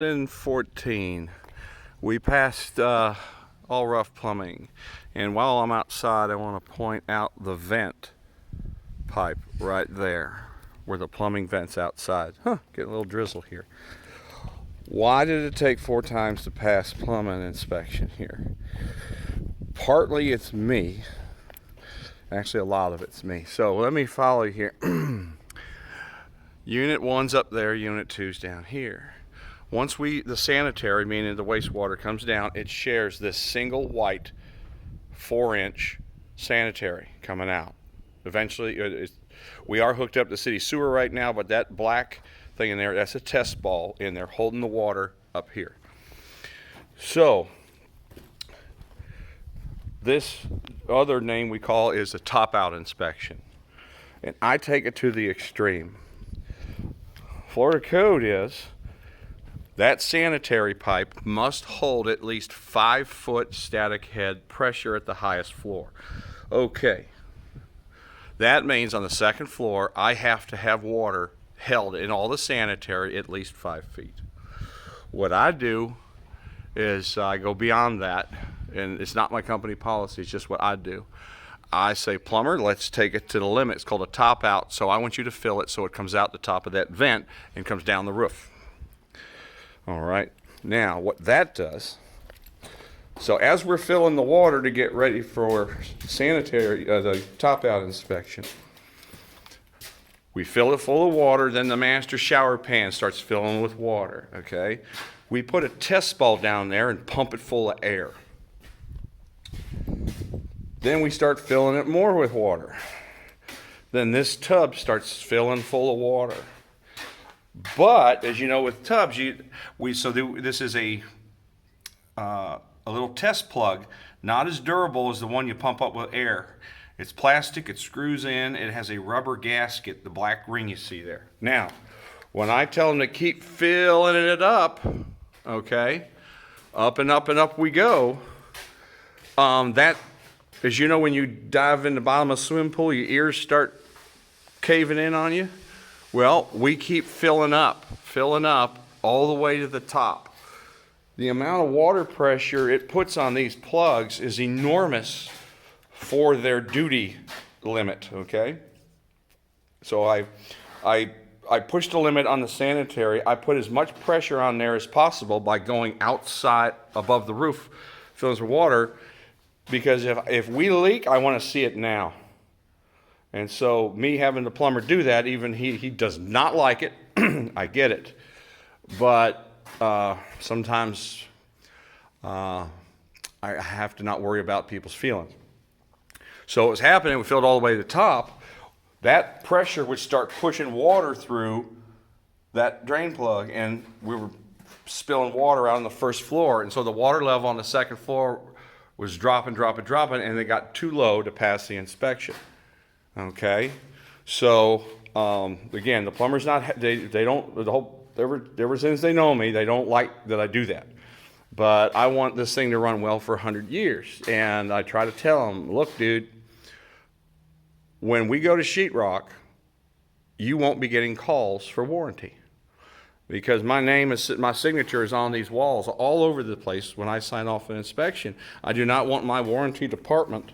2014, we passed All Rough Plumbing, and while I'm outside I want to point out the vent pipe right there where the plumbing vent's outside. Getting a little drizzle here. Why did it take 4 times to pass plumbing inspection here? Partly it's me. Actually, a lot of it's me. So let me follow here. Unit 1's up there, Unit 2's down here. Once the sanitary, meaning the wastewater, comes down, it shares this single white 4-inch sanitary coming out. Eventually, we are hooked up to city sewer right now, but that black thing in there, that's a test ball in there holding the water up here. So, this other name we call is a top-out inspection. And I take it to the extreme. Florida code is that sanitary pipe must hold at least 5-foot static head pressure at the highest floor. Okay. That means on the second floor, I have to have water held in all the sanitary at least 5 feet. What I do is I go beyond that, and it's not my company policy, it's just what I do. I say, plumber, let's take it to the limit. It's called a top out, so I want you to fill it so it comes out the top of that vent and comes down the roof. All right, now what that does, so as we're filling the water to get ready for sanitary, the top out inspection, we fill it full of water, then the master shower pan starts filling with water, okay? We put a test ball down there and pump it full of air. Then we start filling it more with water. Then this tub starts filling full of water. But as you know, with tubs, this is a little test plug, not as durable as the one you pump up with air. It's plastic, it screws in, it has a rubber gasket, the black ring you see there. Now, when I tell them to keep filling it up, okay, up and up and up we go, that, as you know, when you dive in the bottom of a swimming pool, your ears start caving in on you. Well, we keep filling up all the way to the top. The amount of water pressure it puts on these plugs is enormous for their duty limit, okay? So I push the limit on the sanitary. I put as much pressure on there as possible by going outside above the roof, filling with water, because if we leak, I want to see it now. And so me having the plumber do that, even he does not like it. I get it. But sometimes I have to not worry about people's feelings. So what was happening, we filled all the way to the top. That pressure would start pushing water through that drain plug, and we were spilling water out on the first floor. And so the water level on the second floor was dropping, and it got too low to pass the inspection. Okay, so again, the plumbers ever since they know me, they don't like that I do that. But I want this thing to run well for 100 years, and I try to tell them, look, dude, when we go to sheetrock, you won't be getting calls for warranty, because my signature is on these walls all over the place when I sign off an inspection. I do not want my warranty department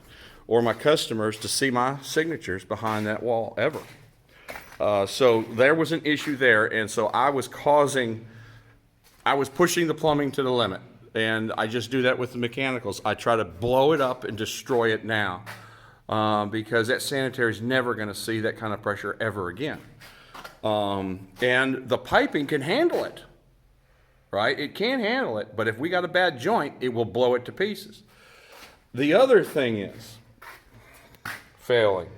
or my customers to see my signatures behind that wall ever. So there was an issue there, and so I was pushing the plumbing to the limit, and I just do that with the mechanicals. I try to blow it up and destroy it now, because that sanitary is never going to see that kind of pressure ever again. And the piping can handle it, right? It can handle it, but if we got a bad joint, it will blow it to pieces. The other thing is failing.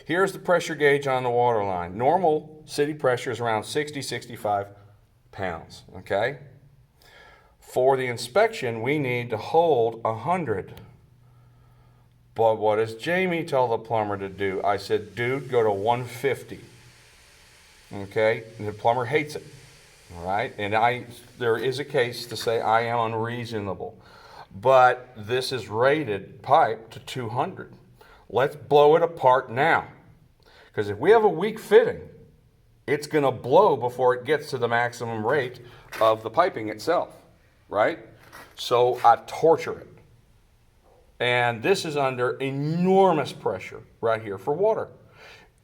Here's the pressure gauge on the water line. Normal city pressure is around 60, 65 pounds, okay? For the inspection, we need to hold 100. But what does Jamie tell the plumber to do? I said, dude, go to 150. Okay? And the plumber hates it. All right? And there is a case to say I am unreasonable. But this is rated pipe to 200. Let's blow it apart now. Because if we have a weak fitting, it's going to blow before it gets to the maximum rate of the piping itself, right? So I torture it. And this is under enormous pressure right here for water.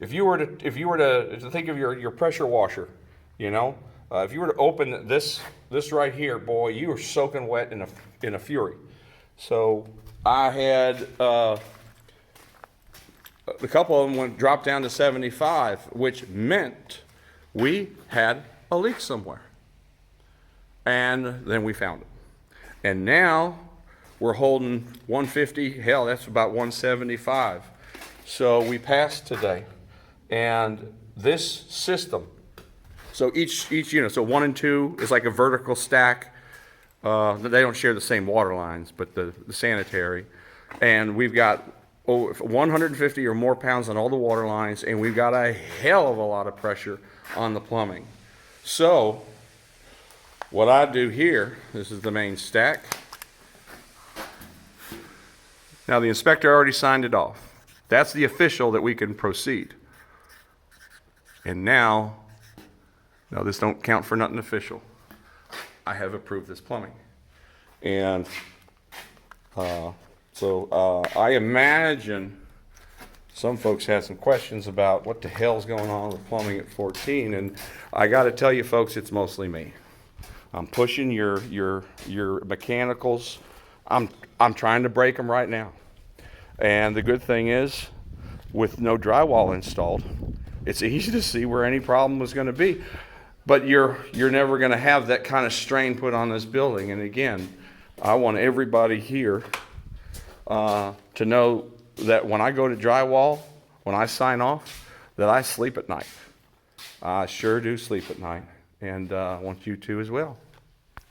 If you were to think of your pressure washer, you know, if you were to open this right here, boy, you are soaking wet in a fury. So I had a couple of them dropped down to 75, which meant we had a leak somewhere. And then we found it. And now we're holding 150, hell, that's about 175. So we passed today. And this system, so each unit, so 1 and 2 is like a vertical stack. They don't share the same water lines, but the sanitary. And we've got 150 or more pounds on all the water lines, and we've got a hell of a lot of pressure on the plumbing. So what I do here, this is the main stack. Now the inspector already signed it off. That's the official that we can proceed. And now, no, this don't count for nothing official. I have approved this plumbing. And so I imagine some folks had some questions about what the hell's going on with plumbing at 14. And I got to tell you folks, it's mostly me. I'm pushing your mechanicals. I'm trying to break them right now. And the good thing is, with no drywall installed, it's easy to see where any problem was going to be. But you're never going to have that kind of strain put on this building. And again, I want everybody here to know that when I go to drywall, when I sign off, that I sleep at night. I sure do sleep at night. And I want you to as well.